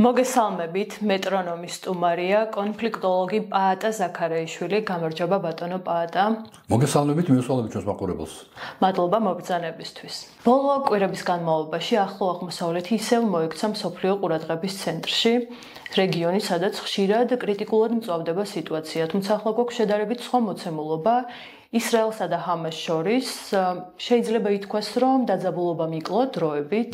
მოგესალმებით, მეტრონომის სტუმარია, კონფლიქტოლოგი პაატა ზაქარაიშვილი, გამარჯობა ბატონო პაატა. მოგესალმებით, მიუსვალებით ჩვენს მაყურებელს. მადლობა მობრძანებისთვის. ბოლო კვირების განმავლობაში ახლო აღმოსავლეთი ისევ მოექცა მსოფლიო ყურადღების ცენტრში, რეგიონი, სადაც ხშირად კრიტიკულად მწვავდება სიტუაცია, თუმცა ახლა გვაქვს შედარებით სხვა მოცემულობა. ისრაელსა და ჰამას შორის შეიძლება ითქვას, რომ დაძაბულობა მიკლო დროებით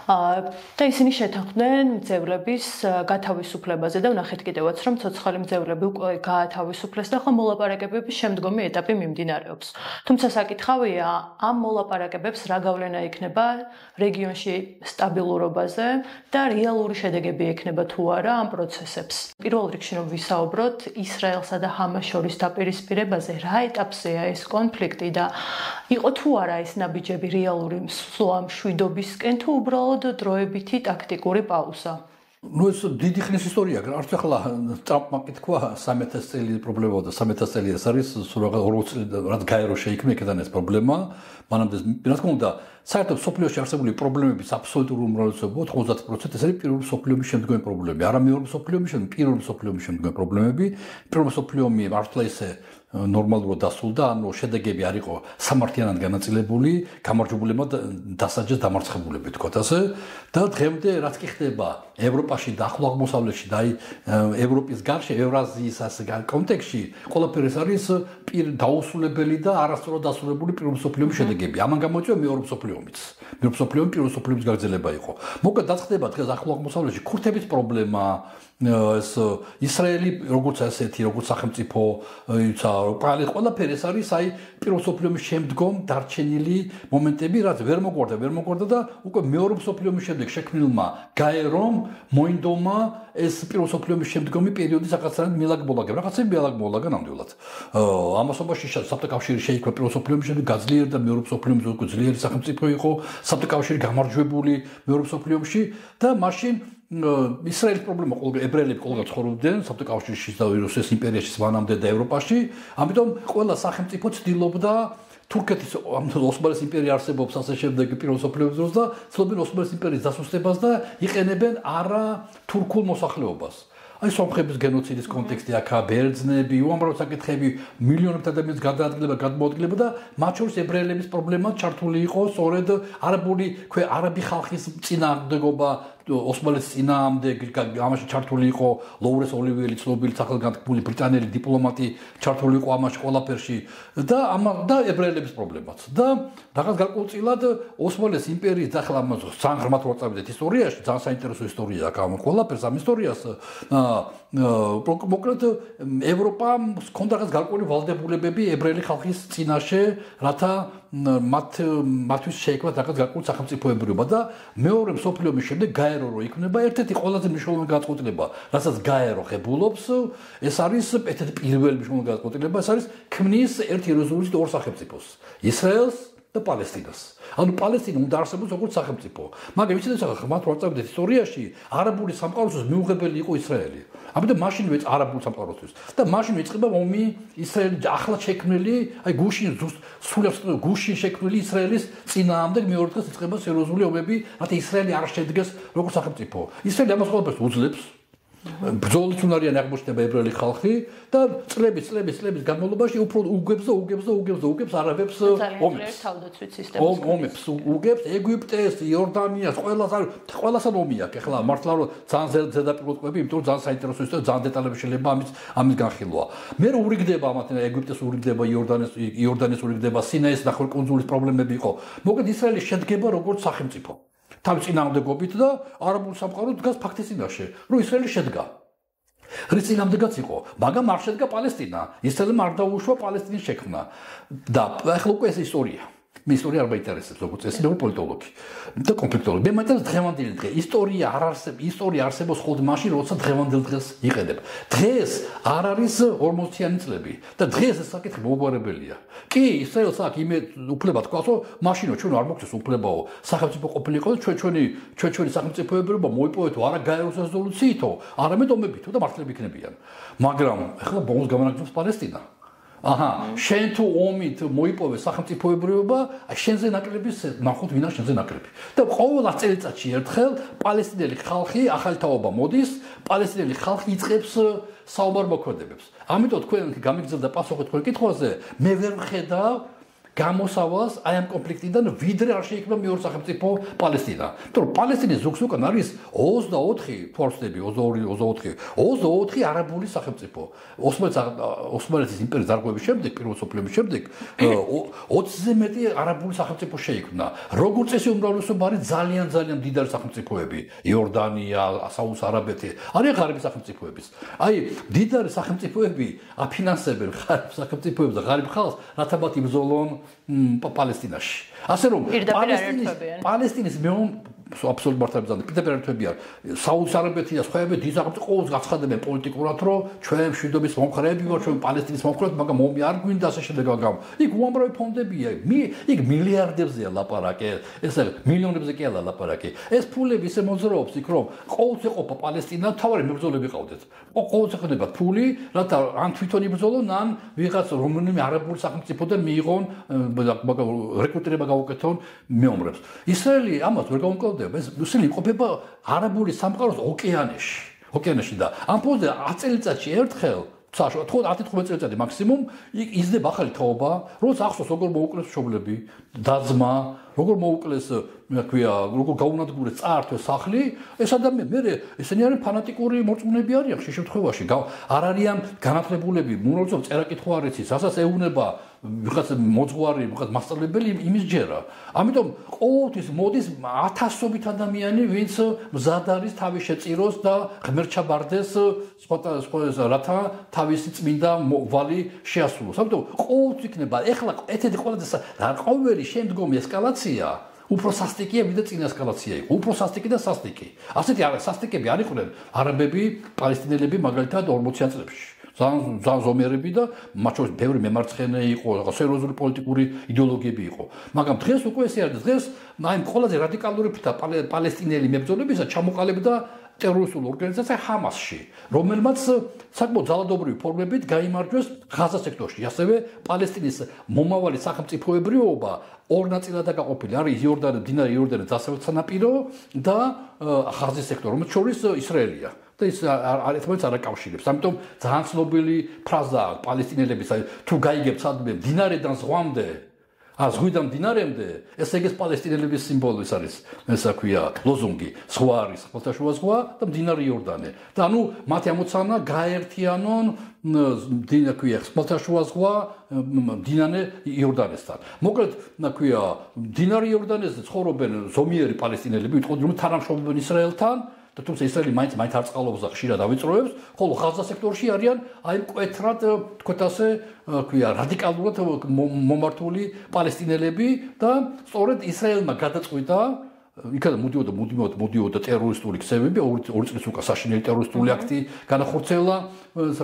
და ისინი შეთანხმდნენ მძევლების გათავისუფლებაზე და ვნახეთ კიდევაც, რომ ცოცხალი მძევლები უკვე გაათავისუფლეს და ახლა მოლაპარაკებების შემდგომი ეტაპი მიმდინარეობს. თუმცა საკითხავია, ამ მოლაპარაკებებს რა გავლენა ექნება რეგიონში სტაბილურობაზე და რეალური შედეგები ექნება თუ არა ამ პროცესებს. პირველ რიგში რომ ვისაუბროთ ისრაელსა და ჰამას შორის დაპირისპირებაზე, რა ეტაპს ეს კონფლიქტი და იყო თუ არა ეს ნაბიჯები რეალური მსვლამ მშვიდობისკენ თუ უბრალოდ დროებითი ტაქტიკური პაუზა. ეს დიდი ხნის ისტორია, არც ახლა ტრამპმა კითხვა 300 წელი პრობლემა და 300 წელი ეს არის, სულ 40 წელი რაც გაერო შეიქმნა იქიდან ეს პრობლემა. მანამდე რა თქმა უნდა, საერთოდ სოფლიოში არსებული პრობლემების აბსოლუტური უმრავლესობა 90% ეს არის პირველი სოფლიო ომის შემდგომი პრობლემები. არა მეორე სოფლიო ომის შემდგომი, პირველი სოფლიო ომის შემდგომი პრობლემები. პირველი სოფლიო ომი მართლა ისე ნორმალურად დასრულდა, ანუ შედეგები არ იყო სამართლიანად განაწილებული, გამარჯვებულებმა დასაჯეს დამარცხებულები, თქვათ ასე. და დღემდე რაც კი ხდება ევროპაში და ახლო აღმოსავლეთში და ევროპის გარშე, ევრაზიის ასე კონტექსტში, ყველაფერი ეს არის დაუსრულებელი და არასწორად დასრულებული პირველი სოფლიო ომის შედეგები. ამან გამოიწვია მეორე სოფლიო ომიც. მეორე სოფლიო ომი პირველი სოფლიო ომის გაგრძელება იყო. მოკლედ დაწყდება დღეს ახლო აღმოსავლეთში ქურთების პრობლემა, ეს ისრაელი როგორც ასეთი, როგორც სახელმწიფო, ისა ყველაფერი ეს არის აი პირველ სოფლიო ომის შემდგომ დარჩენილი მომენტები, რაც ვერ მოგვარდა და უკვე მეორე სოფლიო ომის შემდეგ შექმნილმა გაერომ მოინდომა ეს პირველ სოფლიო ომის შემდგომი პერიოდი საკაცრად მილაგ-მოლაგა ნამდვილად. ამასობაში საბჭოთა კავშირი შეიქმნა პირველ სოფლიო ომის შემდეგ გაძლიერდა მეორე სოფლიო ომის უკვე ძლიერი სახელმწიფო იყო, საბჭოთა კავშირი გამარჯვებული მეორე სოფლიო ომში და მაშინ ისრაელის პრობლემა ებრაელები ყველგან ცხოვრობდნენ საბჭოთა კავშირში და რუსეთის იმპერიაში მანამდე და ევროპაში, ამიტომ ყველა სახელმწიფო ცდილობდა თურქეთის ოსმალეთის იმპერია არსებობს ასე შემდეგ პირველ სოფლიო ომის დროს და ცდილობენ ოსმალეთის იმპერიის დასუსტებას და იყენებენ არა თურქულ მოსახლეობას. აი სომხების გენოციდის კონტექსტი აქა ბერძნები, უამრავი საკითხები, მილიონობით ადამიანის გადმოადგილება და მათ შორის ებრაელების პრობლემა ჩართული იყო სწორედ არაბი ხალხის წინააღმდეგობა ოსმალეთის წინააღმდეგ, ამაში ჩართული იყო ლოურენს ოლივიერი, ცნობილი სახელგანთქმული ბრიტანელი დიპლომატი, ჩართული იყო ამაში ყველაფერში და ებრაელების პრობლემაც. და რაღაც გარკვეულწილად ოსმალეთის იმპერიის ახლა ძალიან ღრმად რო წავიდეთ ისტორიაში, ძალიან საინტერესო ისტორია აქ ამ ყველაფერს ამ ისტორიას მოკლედ ევროპამ ჰქონდა რაღაც გარკვეული ვალდებულებები ებრაელი ხალხის წინაშე, რათა მათთვის შეექმნათ რაღაც გარკვეული სახელმწიფოებრიობა და მეორე მსოფლიო ომის შემდეგ გაერო რო იქნება ერთ-ერთი ყველაზე მნიშვნელოვანი გადაწყვეტილება, რასაც გაერო ხებულობს, ეს არის ერთ-ერთი პირველი მნიშვნელოვანი გადაწყვეტილება, ეს არის ქმნის ერთ იერუსალიმში ორ სახელმწიფოს, ისრაელს და პალესტინას. ანუ პალესტინა უნდა არსებობს როგორც სახელმწიფო. მაგრამ ვიცით ახლა ხმათ რო წავიდეთ ისტორიაში, არაბული სამყაროსთვის მიუღებელი იყო ისრაელი. ამიტომ მაშინ არაბულ სამყაროსთვის და მაშინ იწყება ომი ისრაელი ახლა შექმნილი, აი გუშინ შექმნილი ისრაელის წინააღმდეგ მეორე დღეს იწყება სერიოზული ომები, რათა ისრაელი არ შედგეს როგორც სახელმწიფო. ისრაელი ამას ყველაფერს უძლებს. ბრძოლით უნარიანი აღმოჩნდება ებრაელი ხალხი და წლების განმავლობაში უფრო უგებს არაბებს ომებს უგებს ეგვიპტეს, იორდანიას, ყველასთან ომი აქვს. ეხლა მართლა რომ ძალიან ზედაპირულად ყვები, იმიტომ რომ ძალიან საინტერესო ისტორია, ძალიან დეტალები შეიძლება ამის განხილვა. მე урიგდება ამათ ეგვიპტეს урიგდება, იორდანიის урიგდება, სინაის ნახევარკუნძულის პრობლემები იყო. მოკლედ ისრაელი შედგება როგორც სახელმწიფო. თავის წინააღმდეგობით და არაბულ სამყაროს დგას ფაქტის წინაშე, რომ ისრაელი შედგა. რის წინააღმდეგაც იყო, მაგრამ არ შედგა პალესტინა. ისრაელმა არ დაუშვა პალესტინის შექმნა. და ახლა უკვე ეს ისტორია. მე ისტორია არ მაინტერესებს, როგორც წესი, მე პოლიტოლოგი და კონფლიქტოლოგი. მე მაინტერესებს დღევანდელი დღე. ისტორია არსებობს მხოლოდ მაშინ, როცა დღევანდელ დღეს იყედებ. დღეს არ არის 40-იანი წლები და დღეს ეს საკითხი მოუგვარებელია. კი, ისრაელს აქვს უფლება თქვას, რომ მაშინო ჩვენ არ მოგვწეს უფლებაო სახელმწიფო ყოფილიყო და ჩვენი სახელმწიფოებრიობა მოიპოვეთო არა გაეროს რეზოლუციითო, არამედ ომებითო და მართლები იქნებიან. მაგრამ ახლა ბოლოს გამანაგზობს პალესტინა. აჰა, შენ თუ ომით მოიპოვე სახელმწიფოებრიობა, შენზე ნაკრების ნახოთ ვინა შენზე ნაკრები. და ყოველ წელიწადში ერთხელ პალესტინელი ხალხი ახალი თაობა მოდის, პალესტინელი ხალხი იწყებს საუბარ მოქმედებებს. ამიტომ თქვენ გამიგზავნა პასუხი თქვენ კითხვაზე, მე ვერ ვხედავ გამოსავალს აი ამ კონფლიქტიდან ვიდრე არ შეიქმნა მეორე სახელმწიფო პალესტინა. იმიტომ რომ პალესტინის ზოგს უკან არის 24 ფორსები, 24 არაბული სახელმწიფო. ოსმალეთის იმპერიის დარღვევის შემდეგ, პირველ მსოფლიო ომის შემდეგ 20-ზე მეტი არაბული სახელმწიფო შეიქმნა. როგორც წესი უმრავლესობა არის ძალიან მდიდარი სახელმწიფოები. იორდანია, საუდის არაბეთი, არიან ღარიბი სახელმწიფოებიც. აი, მდიდარი სახელმწიფოები აფინანსებენ ღარიბ სახელმწიფოებს და ღარიბ ხალხს, რათა მათ იბრძოლონ პალესტინაში. ასე რომ პალესტინის აბსოლუტურად მართლობრივად პირდაპირ ერთვებია საუდის არაბეთი და სხვაები დიზაგრებს ყოველს გაცხადებენ პოლიტიკურად რომ ჩვენ მშვიდობის მომხრეები ვართ ჩვენ პალესტინის მომხრეები მაგრამ ომი არ გვინდა ასე შემდეგ მაგრამ იქ უამრავი ფონდებია იქ მილიარდებზეა ლაპარაკი ეს მილიონებზე კი არა ლაპარაკი ეს ფულები ისე მოძრაობს იქ რომ ყოველს ეყოფა პალესტინა თავარი მებრძოლები ყავდეთ ყოველს ეყოდება ფული რათა ან თვითონ იბრძოლონ ან ვიღაც რომელიმე არაბული სახელმწიფოდან მიიღონ მაგრამ რეკრუტირება გაუკეთონ მეომრებს ისრაელი ამას ვერ გაუმკლავდა ისინი იმყოფება არაბული სამყაროს ოკეანეში და ამ ფონზე 10 წელიწადში ერთხელ 10-15 წელიწადი მაქსიმუმ იზრდება ახალი თაობა, როცა ახსოვს როგორ მოუკლეს მშობლები, დაძმა, როგორ მოუკლეს, როგორ გაუნადგურეს წაართვეს სახლი, ეს ადამიანები, ესენი არიან ფანატიკური მორწმუნეები არიან ხშირ შემთხვევაში, არ არიან განათლებულები, მუროცობ წერა-კითხვა არ იცის, რასაც ეუბნება ვიღაც მოძღვარი, ვიღაც მასწავლებელი იმის ჯერა. ამიტომ ყოველთვის მოდის ათასობით ადამიანი, ვინც მზად არის თავის შეწიროს და ღმერთჩაბარდეს რათა თავისი წმინდა ვალი შეასრულოს. ამიტომ ყოველთვის იქნება ეხლა ერთ-ერთი ყველაზე ყოველი შემდგომი ესკალაცია უფრო სასტიკია ვიდრე წინა ესკალაცია იყო. უფრო სასტიკი და სასტიკი. ასეთი სასტიკები არ იყვნენ არაბები, პალესტინელები მაგალითად 40-იან წლებში. ძალიან ზომიერები და მათ შორის ბევრი მემარცხენე იყო, სერიოზული პოლიტიკური იდეოლოგიები იყო. მაგრამ დღეს უკვე ესე არის, დღეს აი ყველაზე რადიკალური პალესტინელი მებრძოლებისა ჩამოყალიბდა ტერორისტული ორგანიზაცია ჰამასში, რომელმაც საკმაოდ ძალადობრივი ფორმებით გაიმარჯვეს ღაზა სექტორში. ასევე პალესტინის მომავალი სახელმწიფოებრიობა ორ ნაწილადაა გაყოფილი. არის მდინარე იორდანეთის დასავლეთ სანაპირო და ღაზის სექტორი, რომელიც შორის ისრაელია. და ის ერთმანეთს არ აკავშირებს. ამიტომ ძალიან ცნობილი ფრაზაა პალესტინელების, თუ გაიგებთ სადმე მდინარედან ზღვამდე, ზღვიდან მდინარემდე, ეს ეგეც პალესტინელების სიმბოლო არის, ესა ქვია ლოზუნგი, ზღვა არის, ხმელთაშუა ზღვა და მდინარე იორდანე. და ანუ მათი ამოცანა გაერთიანონ ქვია ხმელთაშუა ზღვა მდინარე იორდანესთან. მოკლედ, ქვია მდინარე იორდანესზე ცხოვრობენ ზომიერი პალესტინელები, ვიტყოდი რომ თანამშრომლობენ ისრაელთან. და თუმცა ისრაელი მაინც არ წყალობს და ხშირად ავიწროებს, ხოლო ღაზა სექტორში არიან აი მკვეთრად თქვათ ასე ქვია რადიკალურად მომართული პალესტინელები და სწორედ ისრაელმა გადაწყვიტა იქიდან მოდიოდა ტერორისტული ქსევები, 2 წლის უკან საშინელი ტერორისტული აქტი განახორციელა,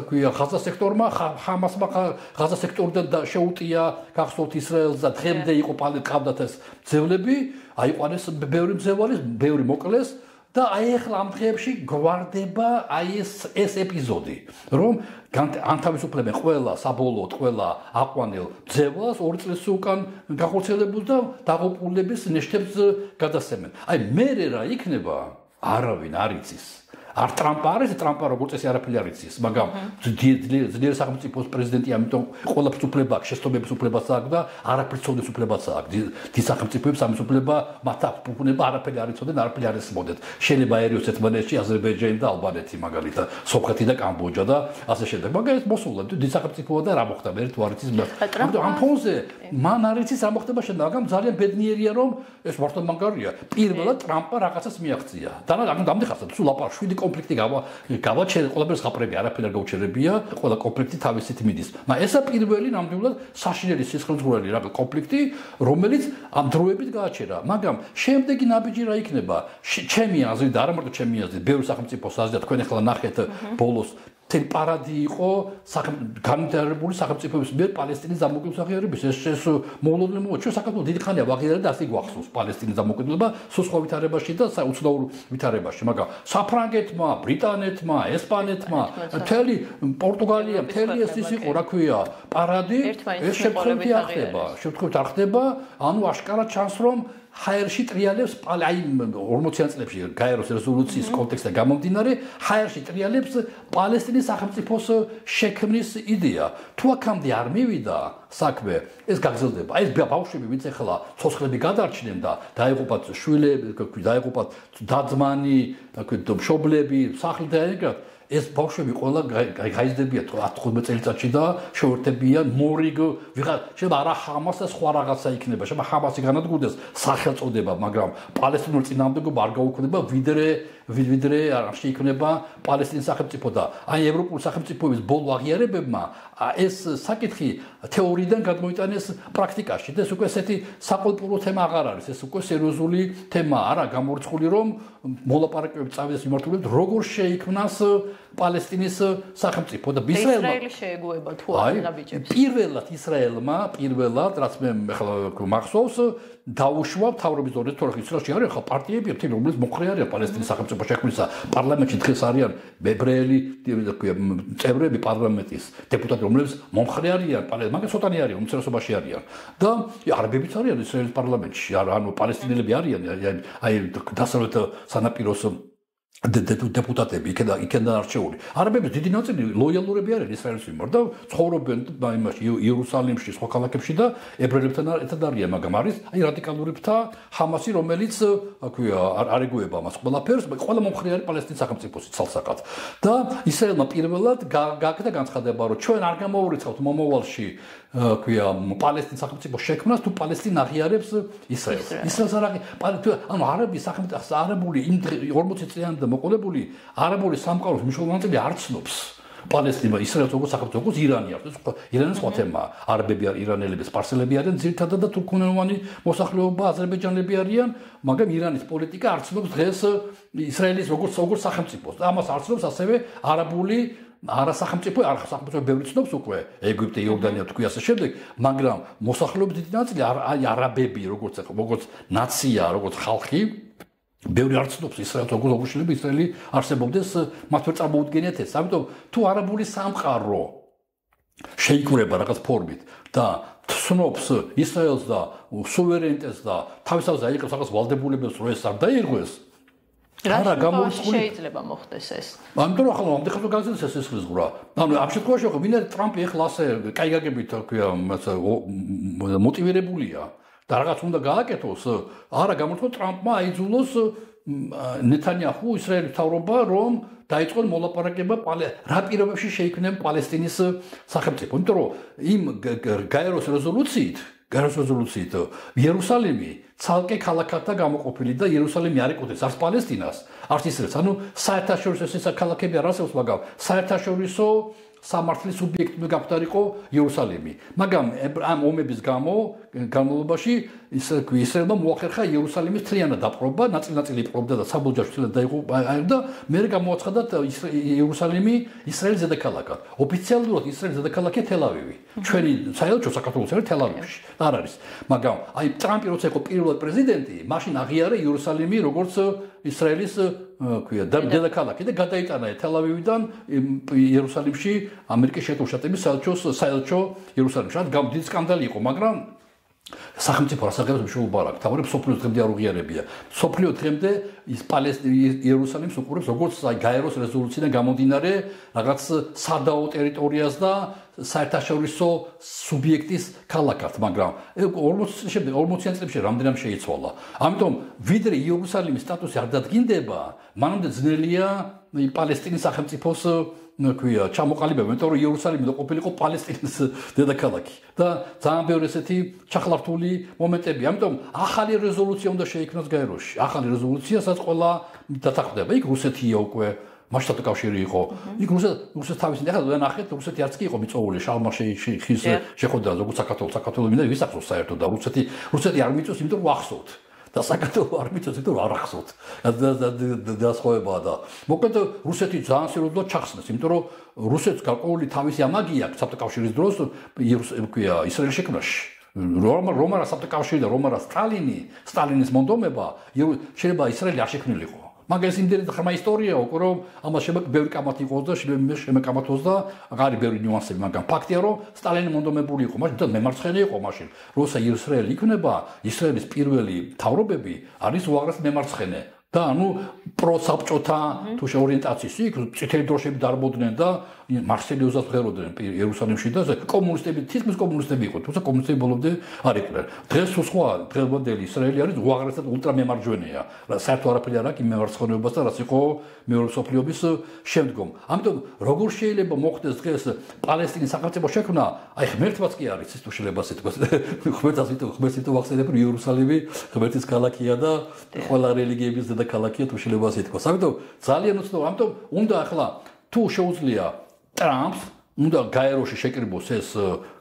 ქვია ღაზა სექტორმა, ჰამასმა ღაზა სექტორიდან შეუტია გახსოვთ ისრაელს და დღემდე იყო ყავდათ ეს ძევლები, აიყვანეს ბევრი მძევალი, ბევრი მოკლეს და აი ახლა ამ დღეებში გვარდება აი ეს ეპიზოდი, რომ ანთავისუფლებენ ყველა საბოლოოდ ყველა აყვანილ ძევლას 2 წლის უკან გახორციელებულს და დაღუპულების ნიშნებს გადასცემენ. აი მე რა იქნება? არავინ არ იცის. არ ტრამპა არის, ტრამპა როგორც წესი არაფერი არ იცის, მაგრამ ძლიერი სახელმწიფოს პრეზიდენტი, ამიტომ ყველაფერს უფლება აქვს, შეცდომების უფლებაც აქვს და არაფერს ცოდნის უფლებაც აქვს. დი სახელმწიფოებს ამის უფლება მათ აქვს, უფლება არაფერი არ იცოდნენ, არაფერი არ ესმოდეთ. შეიძლება ერიოს ერთმანეთში აზერბაიჯანი და ალბანეთი მაგალითად, სომხეთი და კამბოჯა და ასე შემდეგ. მაგრამ ეს მოსულა დი სახელმწიფოა და რა მოხდა, ერთ თუ არ იცის. ამიტომ ამ ფონზე მან არ იცის რა მოხდება შენ, მაგრამ ძალიან ბედნიერია რომ ეს მართლა მაგარია. პირველად ტრამპა რაღაცას მიაღწია. და ამდენხანს სულ აპარ 7 კონფლიქტი გავაჩერე, ყველაფერს ხაპრები არაფერი არ გაუჩერებია, ყველა კონფლიქტი თავისით მიდის. მაგრამ ესა პირველი ნამდვილად საშინელი სისხლძღვრელი რა კონფლიქტი, რომელიც ამ დროებით გააჩერა. მაგრამ შემდეგი ნაბიჯი რა იქნება? ჩემი აზრით და არა მარტო ჩემი აზრით, ბევრი სახელმწიფოს აზრით, თქვენ ახლა ნახეთ ბოლოს თენ პარადი იყო განვითარებული სახელმწიფოების მიერ პალესტინის დამოუკიდებლობის ეს მოულოდნელობა ჩვენ საქართველოს დიდი ხანია ვაღიარებთ და ასე გვახსოვს პალესტინის დამოუკიდებლობა სულ სხვა ვითარებაში და უცნაურ ვითარებაში მაგრამ საფრანგეთმა ბრიტანეთმა ესპანეთმა მთელი პორტუგალია მთელი ეს იყო რა ქვია პარადი ეს შემთხვევით არ ხდება ანუ აშკარად ჩანს რომ ჰაერში ტრიალებს აი 40-იან წლებში გაეროს რეზოლუციის კონტექსტზე გამომდინარე ჰაერში ტრიალებს პალესტინის სახელმწიფოს შექმნის იდეა თუ აქამდე არ მივიდა საქმე ეს გაგრძელდება აი ეს ბავშვები ვინც ახლა ცოცხლები გადარჩნენ და დაიღუპათ შვილები დაიღუპათ და-ძმანი მშობლები სახლი დაერგათ ეს ბავშვები ყველა გაიზრდებიან 15 წელიწადში და შეერთებიან მორიგ შეიძლება არა ჰამას და სხვა რაღაცა იქნება შეიძლება ჰამასი განადგურდეს სახელწოდება მაგრამ პალესტინურ წინააღმდეგობა არ გაუქმდება ვიდრე არ შეიქმნება პალესტინის სახელმწიფო და აი ევროპული სახელმწიფოების ბოლო აღიარებებმა ეს საკითხი თეორიიდან გადმოიტანეს პრაქტიკაში და ეს უკვე ესეთი საყოველთაო თემა აღარ არის ეს უკვე სერიოზული თემა არა გამორიცხული რომ მოლაპარაკებები წავიდეს მიმართულებით როგორ შეიქმნას პალესტინის სახელმწიფო და ისრაელი შეეგუება თუ არ ნაბიჯებს პირველად ისრაელმა რაც მე ახლა მახსოვს დაუშვა თავრობის დონეზე თორე ისრაელში არის ახლა პარტიები ერთი რომელიც მოხრე არის პალესტინის სახელმწიფო შექმნისა პარლამენტში დღეს არიან ებრაელი წევრები პარლამენტის დეპუტატები რომლებიც მომხრე არიან მაგრამ ცოტანი არიან უმცირესობაში არიან და არაბებიც არიან ისრაელის პარლამენტში ანუ პალესტინელები არიან აი დასავლეთ სანაპიროს დეპუტატები იქიდან არჩეული. არაბების დიდი ნაწილი ლოიალურები არიან ისრაელის მიმართ და ცხოვრობენ იმაში იერუსალიმში, სხვა ქალაქებში და ებრაელებთან ერთად არიან, მაგრამ არის აი რადიკალურებთა ჰამასი, რომელიც არ ეგუება მას ყველაფერს, ყველა მომხრე არის პალესტინის სახელმწიფოს ცალსაკად. და ისრაელმა პირველად გააკეთა განცხადება, რომ ჩვენ არ გამოურიცხავთ მომავალში პალესტინის სახელმწიფოს შექმნას თუ პალესტინა აღიარებს ისრაელს. ისრაელს ანუ არაბი სახელმწიფო არაბული 40 წლიანი მოყოლებული არაბული სამყაროს მნიშვნელოვანი არ ცნობს პალესტინა ისრაელს როგორც სახელმწიფოს როგორც ირანი არის ირანის სხვა თემაა არაბები არ ირანელები სპარსელები არიან ძირითადად და თურქულენოვანი მოსახლეობა აზერბაიჯანელები არიან მაგრამ ირანის პოლიტიკა არ ცნობს დღეს ისრაელის როგორც სახელმწიფოს და ამას არ ცნობს ასევე არაბული არასახელმწიფო სახელმწიფო ბევრი ცნობს უკვე ეგვიპტე იორდანია თქვი ასე შემდეგ მაგრამ მოსახლეობის დიდი ნაწილი აი არაბები როგორც ნაცია როგორც ხალხი ბევრი არ ცნობს ისრაელს როგორ შეიძლება ისრაელი არსებობდეს მათ ვერ წარმოუდგენიათ ეს ამიტომ თუ არაბული სამყარო შეიკრება რაღაც ფორმით და ცნობს ისრაელს და სუვერენიტეტს და თავისთავად აიღებს რაღაც ვალდებულებებს რომ ეს არ დაირღვეს რა შეიძლება მოხდეს ეს ამიტომ ახლა ამდენ გაზეთს ეს ხიზღურა ანუ ამ შემთხვევაში ხო ვინ არის ტრამპი ახლა ასე კაი გაგებით თქვია მოტივირებულია და რაღაც უნდა გააკეთოს არა გამოთქვა ტრამპმა აიძულოს ნეთანიაჰუ ისრაელის მთავრობა რომ დაიწყოს მოლაპარაკება რა პირობებში შეიქმნება პალესტინის სახელმწიფო იმიტომ რომ იმ გაეროს რეზოლუციით იერუსალიმი ცალკე ქალაქად გამოყოფილი და იერუსალიმი არ ეკუთვნის არც პალესტინას არც ისრაელს ანუ საერთაშორისო ქალაქები არ არსებობს მაგრამ საერთაშორისო სამართლის სუბიექტი გაფთარიყო იერუსალიმი მაგრამ ამ ომების განმავლობაში ისრაელმა მოახერხა იერუსალიმის თლიანად დაპყრობა ნაწილ-ნაწილი პყრობდა და საბოლოოში თლიანად დაიღუპა და მე გამოაცხადა იერუსალიმი ისრაელის დედაქალაქად ოფიციალურად ისრაელის დედაქალაქია თელ-ავივი ჩვენი საელჩო საქართველოს არის თელ-ავივში არ არის მაგრამ აი ტრამპი როცა იყო პირველად პრეზიდენტი მაშინ აღიარა იერუსალიმი როგორც ისრაელის დედაქალაქი და გადაიტანა თელ-ავივიდან იერუსალიმში ამერიკის შეერთებული შტატების საელჩო იერუსალიმში რადგან დიდი სკანდალი იყო მაგრამ სახელმწიფო რასაღებებს მშობლობა აქვს თავი სოფლიოს დღემდე არ უღიარებია სოფლიო დღემდე ის იერუსალიმს უყურებს როგორც აი გაეროს რეზოლუციიდან გამომდინარე რაღაც სადაო ტერიტორიას და საერთაშორისო სუბიექტის ქალაქად მაგრამ 40-იან წლებში რამდენად შეიცვალა ამიტომ ვიდრე იერუსალიმის სტატუსი არ დადგინდება მანამდე ძნელია პალესტინის სახელმწიფოს ნაქვია ჩამოყალიბება, იმიტომ რომ იერუსალიმი და ყოფილიყო პალესტინის დედაქალაქი და ძალიან ბევრი ესეთი ჩახლართული მომენტები. ამიტომ ახალი რეზოლუცია უნდა შეიქმნას გაეროში. ახალი რეზოლუციასაც ყველა დათანხმდება. იქ რუსეთია უკვე მასშტაბური კავშირი იყო. იქ რუსეთს თავისი ახლა ნახეთ, რუსეთი არც კი იყო მიწოული შალმა ხის შეხვედრა, როგორც საქართველოს მინდა ვისახოს საერთოდ და რუსეთი არ მიწოს, იმიტომ რომ ახსოვთ. და საქართველო არ მიწევს თუ არ ახსოვთ დასხოვებაა და მოკლედ რუსეთი ძალიან სერიოზულად ჩახსნეს იმიტომ რომ რუსეთს გარკვეული თავისი ამაგი აქვს საბჭოთა კავშირის დროს ისრაელის შექმნაში რომარა საბჭოთა კავშირი და რომარა სტალინის მონდომება შეიძლება ისრაელი არ შექმნილიყო მაგას იმდენად ღრმა ისტორიაა უკვე რომ ამას ბევრი კამათი იყოს და შემეკამათოს და აღარი ბევრი ნიუანსები მაგრამ ფაქტია რომ სტალინი მონდომებული იყო მაშინ მემარცხენე იყო მაშინ როცა ისრაელი იქნება ისრაელის პირველი მთავრობები არის უაღრესად მემარცხენე და ანუ პროსაბჭოთა თუ შეორიენტაციის იქ წითელი დროშები დარბოდნენ და მარსელიოზას ღეროდნენ იერუსალიმში და კომუნისტები თითქმის კომუნისტები იყო თუმცა კომუნისტები ბოლომდე არ იყვნენ დღეს სხვა დღევანდელი ისრაელი არის უაღრესად ულტრამემარჯვენეა საერთო არაფერი არ აქვს იმ მემარცხენეობას და რაც იყო მეორე მსოფლიო ომის შემდგომ ამიტომ როგორ შეიძლება მოხდეს დღეს პალესტინის სახელმწიფო შექმნა აი ღმერთმაც კი არის ის თუ შეიძლება ასე თქვა ღმერთს თუ ვახსენებ იერუსალიმი ღმერთის ქალაქია და ყველა რელიგიების დედაქალაქია თუ შეიძლება ასე თქვა ამიტომ ძალიან უცნაური ამიტომ უნდა ახლა თუ შეუძლია ტრამპს უნდა გაეროში შეკრიბოს ეს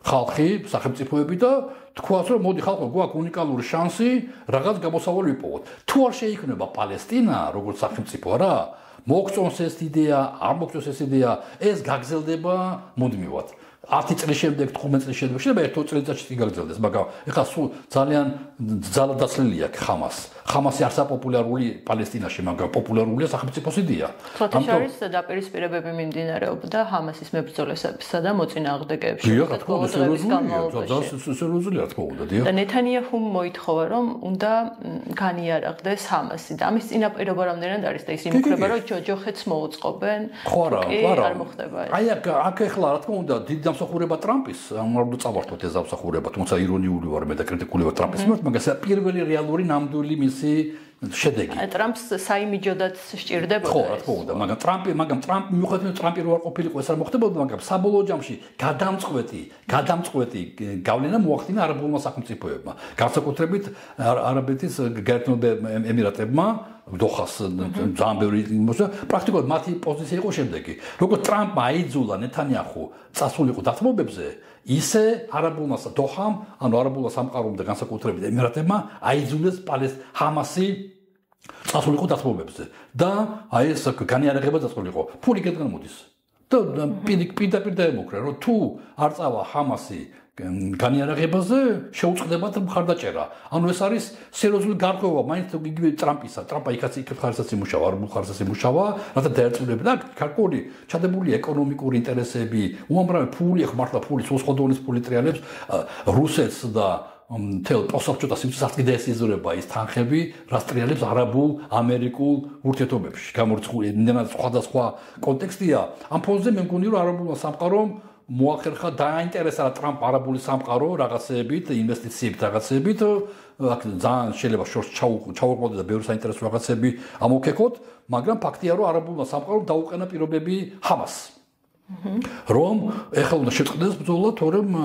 ხალხი სახელმწიფოები და თქვას რომ მოდი ხალხო გვაქვს უნიკალური შანსი რაღაც გამოსავალი ვიპოვოთ თუ არ შეიქმნება პალესტინა როგორც სახელმწიფო რა მოგწონს ეს იდეა არ მოგწონს ეს იდეა ეს გაგრძელდება მუდმივად 10 წლის შემდეგ 15 წლის შემდეგ შეიძლება 1 წელიწადში გაგრძელდეს მაგრამ ეხლა სულ ძალიან ძალადაცლილი აქვს ხამასი არც პოპულარული პალესტინაში მაგრამ პოპულარულია სახელმწიფოს იდეა თუმცა არის დაპირისპირებები მიმდინარეობდა ჰამასის მებრძოლებსა და მოწინააღმდეგეებში და ნეთანიაჰუმ მოითხოვა რომ უნდა განიარაღდეს ჰამასი და ამის წინაპირობა რამდენად არის და ის იმუქრება რომ ჯოჯოხეთს მოუწყობენ ხო არ მოხდება ეს აი აქ ეხლა რა თქმა უნდა დიდი დამსახურება ტრამპის არ უნდა წავართოთ ეს დამსახურება თუმცა ირონიული ვარ მე და კრიტიკული ვარ ტრამპის მიმართ მაგრამ ეს პირველი რეალური ნამდვილი მისი შედეგი ტრამპს საიმიჯოდაც სჭირდებოდა ხო რა თქმა უნდა მაგრამ ტრამპი მიუხედავად ტრამპი რო არ ყოფილიყო ეს არ მოხდებოდა მაგრამ საბოლოო ჯამში გადამწყვეტი გავლენა მოახდინა არაბულმა სახელმწიფოებმა განსაკუთრებით არაბეთის გაერთიანებულ ემირატებმა დოხას ძალიან ბევრი პრაქტიკულად მათი პოზიცია იყო შემდეგი როგორც ტრამპმა აიძულა ნეთანიაჰუ წასულიყო დათმობებზე ისე არაბულმა დოხამ ანუ არაბულმა სამყარომ და განსაკუთრებით ემირატებმა აიძულეს ჰამასი წასულიყო დათმობებზე და აი ეს განიარაღება წასულიყო ფული კეთგან მოდის და პირდაპირ დაემუქრა რომ თუ არ წავა ჰამასი განიარაღებაზე შეუწყდებათ მხარდაჭერა. ანუ ეს არის სერიოზული გარკვევა, მაინც იგივე ტრამპისა. ტრამპა იქაც ხარისას იმუშავა, არ ხარისას იმუშავა, რათა დაერწმუნებინა და გარკვეული ჩადებული ეკონომიკური ინტერესები, უამრავი ფული, ხმართლა ფული, სხვა დონის ფული ტრიალებს რუსეთს და თელ პოსტსაბჭოთა სივრცეს არ კიდე ესიზრება ის თანხები, რაც ტრიალებს არაბულ, ამერიკულ ურთიერთობებში. გამორიცხული იმდენად სხვადასხვა კონტექსტია. ამ ფონზე მე მგონი რომ არაბულმა სამყარომ მოახერხა დაინტერესა ტრამპ არაბული სამყარო რაღაცეებით, ინვესტიციებით რაღაცეებით, აქ ძალიან შეიძლება შორს ჩაუყროდა და ბევრი საინტერესო რაღაცები ამოქეკოთ, მაგრამ ფაქტია რომ არაბულმა სამყარომ დაუყენა პირობები ჰამასს. რომ ეხლა უნდა შეწყდეს ბრძოლა, თორემ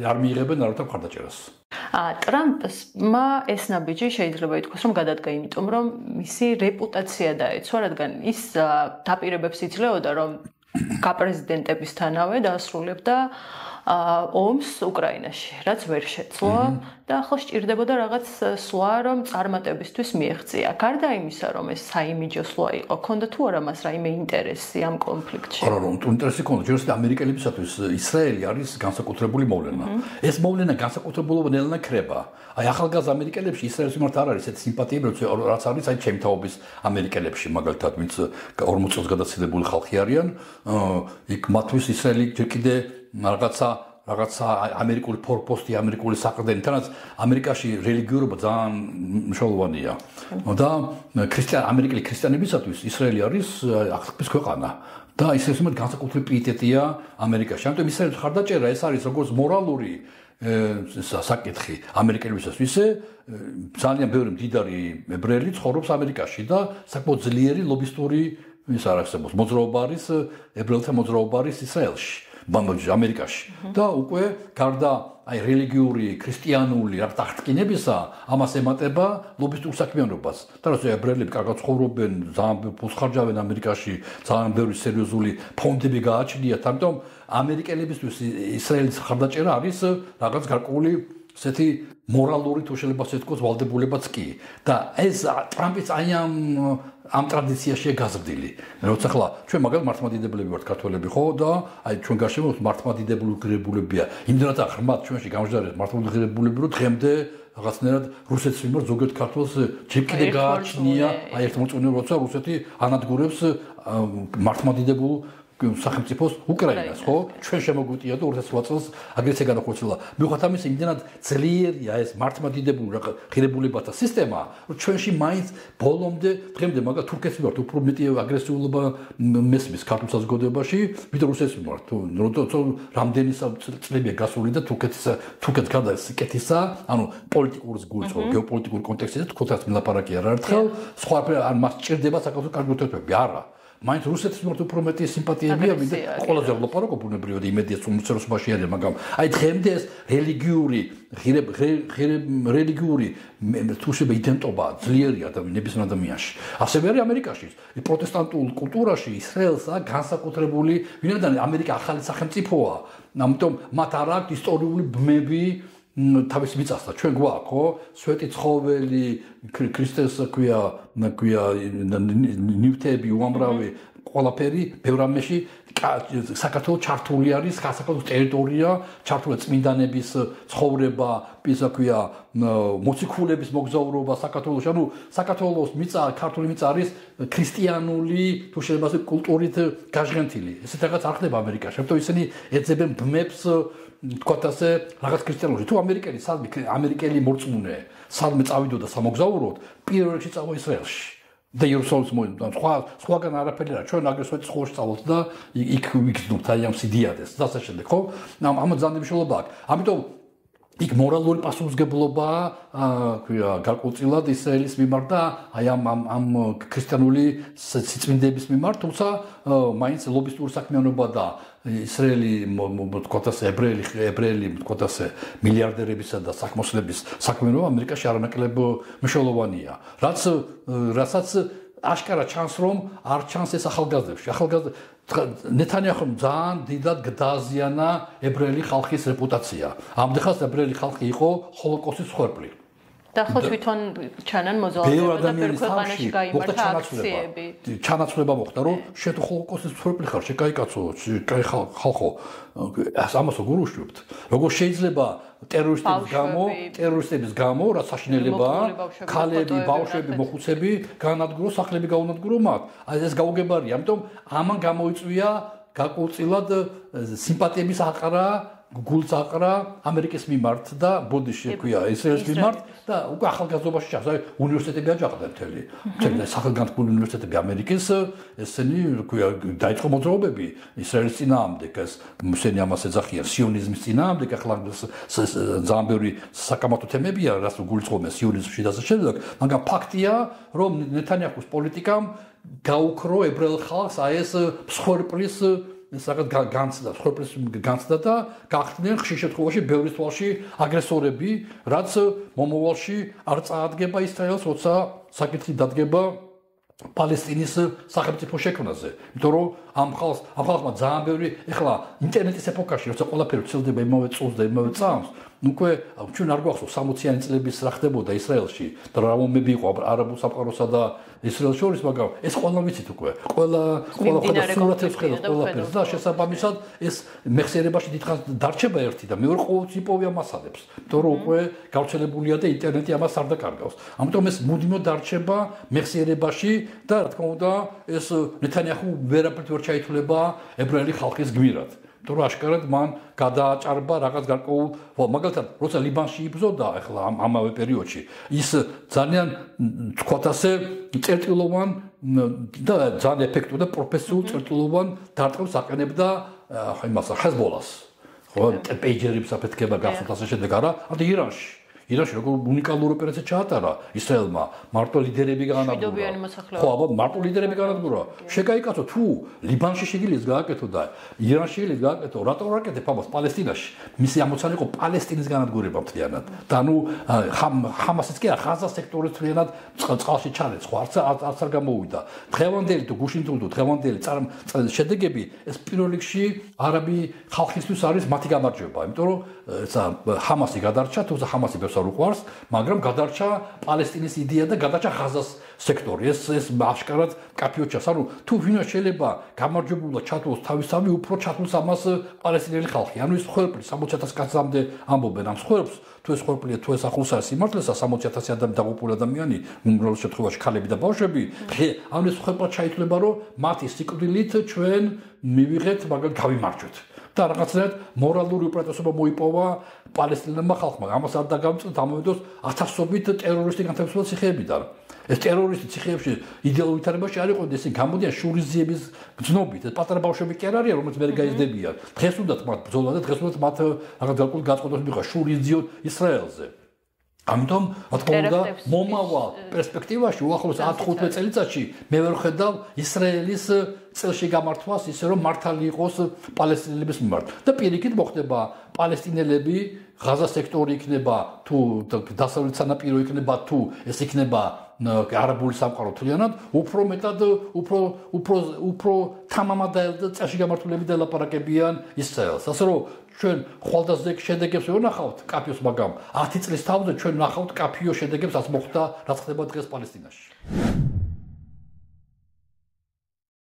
არ მიიღებენ არათა მხარდაჭერას. ტრამპმა ეს ნაბიჯი შეიძლება ითქვას, რომ გადადგა, იმიტომ რომ მისი რეპუტაცია დაეცვა, რადგან ის დაპირებებს იძლეოდა, რომ გაპრეზიდენტებისთანავე დაასრულებდა ომს უკრაინაში, რაც ვერ შეძლო და ახლა სჭირდებოდა რაღაც სვლა, რომ წარმატებისთვის მიეღწია. გარდა იმისა, რომ ეს საიმიჯო სვლა იყო, ქონდა თუ არა მას რაიმე ინტერესი ამ კონფლიქტში? არა, რომ ინტერესი ქონდა, ჯერჯერობით ამერიკელებისათვის ისრაელი არის განსაკუთრებული მოვლენა. ეს მოვლენა განსაკუთრებულობა ნელ-ნელა ქრება. აი ახალგაზრდა ამერიკელებში ისრაელის მიმართ არ არის ესეთი სიმპათიები, რაც არის აი ჩემი თაობის ამერიკელებში, მაგალითად, ვინც 40 წელს გადაცილებული ხალხი არიან, იქ მათთვის ისრაელი ჯერ კიდე რაღაცა ამერიკული ფორპოსტი, ამერიკული საყრდენი, თანაც ამერიკაში რელიგიურობა ძალიან მნიშვნელოვანია. და ამერიკელი ქრისტიანებისათვის ისრაელი არის აღთქმის ქვეყანა. და ისრაელის მიმართ განსაკუთრებული პიეტეტია ამერიკაში. ამიტომ ისრაელის მხარდაჭერა ეს არის როგორც მორალური საკითხი ამერიკელებისათვის, ისე ძალიან ბევრი მდიდარი ებრაელი ცხოვრობს ამერიკაში და საკმაოდ ძლიერი ლობისტური ის არ არსებობს. მოძრაობა არის ებრაელთა მოძრაობა არის ისრაელში. ამერიკაში და უკვე გარდა აი რელიგიური ქრისტიანული აღთქმებისა ამას ემატება ლობისტურ საქმიანობას და როცა ებრაელები კარგად ცხოვრობენ ძალიან ფულს ხარჯავენ ამერიკაში ძალიან ბევრი სერიოზული ფონდები გააჩნიათ ამიტომ ამერიკელებისთვის ისრაელის მხარდაჭერა არის რაღაც გარკვეული ესეთი მორალური თუ შეიძლება ვთქვათ ვალდებულებაც კი და ეს ტრამპის აი ამ ტრადიციაშია გაზრდილი. როცა ხლა ჩვენ მაგალითად მართლმადიდებლები ვართ ქართველები ხო და აი ჩვენ გარშემო მართლმადიდებლურებია. იმდენად ღრმად ჩვენში გამჟდარეთ მართლმადიდებლურები რომ დღემდე რაღაცნაირად რუსეთის მიმართ ზოგიერთ ქართველს ჯერ კიდე გააჩნია აი ერთ მოწმე როცა რუსეთი ანადგურებს მართლმადიდებულ სახელმწიფოს უკრაინას ხო ჩვენ შემოგვიტია და 2008 წელს აგრესია განახორციელა მიუხედავად ამისა იმდენად ძლიერია ეს მართლმადიდებული ღირებულებათა სისტემა რომ ჩვენში მაინც ბოლომდე დღემდე მაგალითად თურქეთის მიმართ უფრო მეტი აგრესიულობა მესმის ქართულ საზოგადოებაში ვიდრე რუსეთის მიმართ როცა რამდენი წლებია გასული და თურქეთს გარდა სიკეთისა ანუ პოლიტიკურ გულწრფელ გეოპოლიტიკურ კონტექსტზე თქოს მილაპარაკი არ ერთხელ სხვა არ მას ჭირდება საკუთარ კარგი ურთიერთობები არა მაინც რუსეთის მიმართ უფრო მეტი სიმპათიებია ვიდრე ყველაზე ლაპარაკობ ბუნებრივად იმედია უმცირესობაში არის მაგრამ აი დღემდე ეს რელიგიური თუშება იდენტობა ძლიერია და ნებისმიერ ადამიანში ასევე არის ამერიკაში პროტესტანტულ კულტურაში ისრაელს აქვს განსაკუთრებული ვინაიდან ამერიკა ახალი სახელმწიფოა ამიტომ მათ არ აქვს ისტორიული ბმები თავის მიწასთან ჩვენ გვაქვს ხო სვეტი ცხოველი ქრისტეს ქვია ნივთები უამრავი ყველაფერი ბევრ რამეში საქართველოს ჩართული არის საქართველოს ტერიტორია ჩართული წმინდანების ცხოვრება ისა ქვია მოციქულების მოგზაურობა საქართველოში ანუ საქართველოს მიწა ქართული მიწა არის ქრისტიანული თუ შეიძლება ასე კულტურით გაჟღენთილი ესეთ რაღაც არ ხდება ამერიკაში ამიტომ ისინი ეძებენ ბმებს თქვათ ასე რაღაც ქრისტიანული თუ ამერიკელი მორწმუნე სადმე წავიდოდა სამოგზაუროდ პირველ რიგში წავა ისრაელში და იერუსალიმს მოედო სხვაგან არაფერი არა ჩვენ აგრესორი სკოლაში წავალთ და იქ ვიგრძნობთ აი ამ სიდიადეს და ასე შემდეგ ხო ამ ძალიან მნიშვნელობა აქვს ამიტომ იქ მორალური პასუხისმგებლობა ქვია გარკვეულწილად ისრაელის მიმართ და აი ამ ქრისტიანული სიწმინდეების მიმართ თუმცა მაინც ლობისტური საქმიანობა და ისრაელი თქვათ ასე ებრაელი თქვათ ასე მილიარდერებისა და საქმოსნების საქმიანობა ამერიკაში არანაკლებ მნიშვნელოვანია რასაც აშკარა ჩანს რომ არ ჩანს ეს ახალგაზრდებში ნეთანიაჰუმ ძალიან დიდად გდაზიანა ებრაელი ხალხის რეპუტაცია ამდღაც ებრაელი ხალხი იყო ჰოლოკოსტის მსხვერპლი და ხო თვითონ ჩანან მოზალდებოდა და ბევრ ქვეყანაში გაიმართა აქციები ჩანაცვლება მოხდა რომ შენ ჰოლოკოსტის მსხვერპლი ხარ შენ კაი კაცო კაი ხალხო ამას როგორ უშვებთ როგორ შეიძლება ტერორისტების გამო რა საშინელება ქალები ბავშვები მოხუცები განადგურო სახლები გაუნადგურო მათ აი ეს გაუგებარია ამიტომ ამან გამოიწვია გაკვირვწილად სიმპათიების აყრა გულს აყრა ამერიკის მიმართ და ბოდიში ქვია ისრაელის მიმართ და უკვე ახალგაზრდობაში ჩანს აი უნივერსიტეტები აჯაყდა მთელი სახელგანთქმული უნივერსიტეტები ამერიკის ესენი ქვია დაიწყო მოძრაობები ისრაელის წინააღმდეგ ეს მუსენი ამას ეძახიან სიონიზმის წინააღმდეგ ახლა ძალიან ბევრი საკამათო თემებია რაც გულწრფელია სიონიზმში და ასე შემდეგ მაგრამ ფაქტია რომ ნეთანიაჰუს პოლიტიკამ გაუქრო ებრაელ ხალხს აი ეს მსხვერპლის საკად განცდა და გახდნენ ხშირ შემთხვევაში ბევრი თვალში აგრესორები, რაც მომავალში არ წაადგება ისრაელს, როცა საკითხი დადგება პალესტინის სახელმწიფო შექმნაზე. იმიტომ რომ ამ ხალხმა ძალიან ბევრი ეხლა ინტერნეტის ეპოქაში, როცა ყველაფერი ვრცელდება იმავე წუთს და იმავე წამს, უკვე ჩვენ არ გვახსოვს 60-იანი წლების რა ხდებოდა ისრაელში და რა მომები იყო არაბულ სამყაროსა და ისრაელს შორის, მაგრამ ეს ყველა ვიცით უკვე. ყველა სურათებს ხედავთ ყველაფერს და შესაბამისად ეს მეხსიერებაში დიდხანს დარჩება ერთი და მეორე ყოველთვის იპოვია მასალებს. იმიტომ რომ უკვე გავრცელებულია და ინტერნეტი ამას არ დაკარგავს. ამიტომ ეს მუდმივად დარჩება მეხსიერებაში და რა თქმა უნდა ეს ნეთანიაჰუ ვერაფრით ვერ ჩაითვლება ებრაელი ხალხის გმირად. თორე აშკარად მან გადააჭარბა რაღაც გარკვეულ მაგალითად როცა ლიბანში იბრძოდა ახლა ამავე პერიოდში ის ძალიან თქვათ ასე წერტილოვან და ძალიან ეფექტურ და პროფესიულ წერტილოვან დარტყმს აყენებდა იმას ხეზბოლას ხო პეიჯერებს აფეთქება გახსოვთ ასე შემდეგ არა ანტი ირანში ირანში როგორ უნიკალური ოპერაცია ჩაატარა ისრაელმა მარტო ლიდერები გაანადგურა. ხო, აბა მარტო ლიდერები გაანადგურა. შეგაიკაცო თუ ლიბანში შეგიძლიათ გააკეთო და ირანში შეგიძლიათ გააკეთო, რატომ არ აკეთებ ამას პალესტინაში? მისი ამოცანა იყო პალესტინის განადგურება მთლიანად. და ნუ ჰამასიც კი არა, ღაზას სექტორი მთლიანად წყალში ჩარეცხო, არც არ გამოვიდა. დღევანდელი თუ გუშინ თუ დღევანდელი შედეგები ეს პირველ რიგში არაბი ხალხისთვის არის მათი გამარჯვება, იმიტომ რომ ჰამასი გადარჩა, თუმცა ჰამასი ბევრს არ უყვარს, მაგრამ გადარჩა პალესტინის იდეა და გადარჩა ღაზას სექტორი. ეს აშკარად კაფიო ჩას. ანუ თუ ვინმე შეიძლება გამარჯვებულად ჩათვლოს თავისთავად, უფრო ჩათვლოს ამას პალესტინელი ხალხი. ანუ ეს ხორპლი 60,000 კაცამდე ამბობენ ამ ხორპლს, თუ ეს ხორპლია, თუ ეს ახლოს არის სიმართლესა 60,000 ადამიანი დაღუპული ადამიანი, უმრავლეს შემთხვევაში ქალები და ბავშვები, ანუ ეს ხორპლა ჩაითვლება, რომ მათი სიკვდილით ჩვენ მივიღეთ, მაგალითად გავიმარჯვეთ. და რაღაცნაირად მორალური უპირატესობა მოიპოვა პალესტინელმა ხალხმა. ამას არ დაგამწვით ამოვიდოს ათასობით ტერორისტი განთავისუფლება ციხეებიდან. ეს ტერორისტი ციხეებში იდეალურ ვითარებაში არ იყო, ისინი გამოდიან შურიზიების გზნობით. ეს პატარა ბავშვები კი არ არიან, რომელიც მე გაიზრდებიან. დღეს უნდათ მათ ბრძოლა და დღეს უნდათ მათ რაღაც გარკვეული გაწყვეტილება მიიღო შურიზიო ისრაელზე. ამიტომ რა თქმა უნდა მომავალ პერსპექტივაში უახლოეს 10-15 წელიწადში მე ვერ ხედავ ისრაელის წელში გამართვას ისე რომ მართალი იყოს პალესტინელების მიმართ და პირიქით მოხდება პალესტინელები ღაზა სექტორი იქნება თუ დასავლეთ სანაპირო იქნება თუ ეს იქნება არაბული სამყარო თლიანად უფრო მეტად უფრო თამამად წელში გამართულები დელაპარაკებიან ისრაელს ასე რომ ჩვენ ხვალდაზე შედეგებს ვერ ნახავთ კაფიოს მაგრამ 10 წლის თავზე ჩვენ ნახავთ კაფიოს შედეგებს რაც მოხდა რაც ხდება დღეს პალესტინაში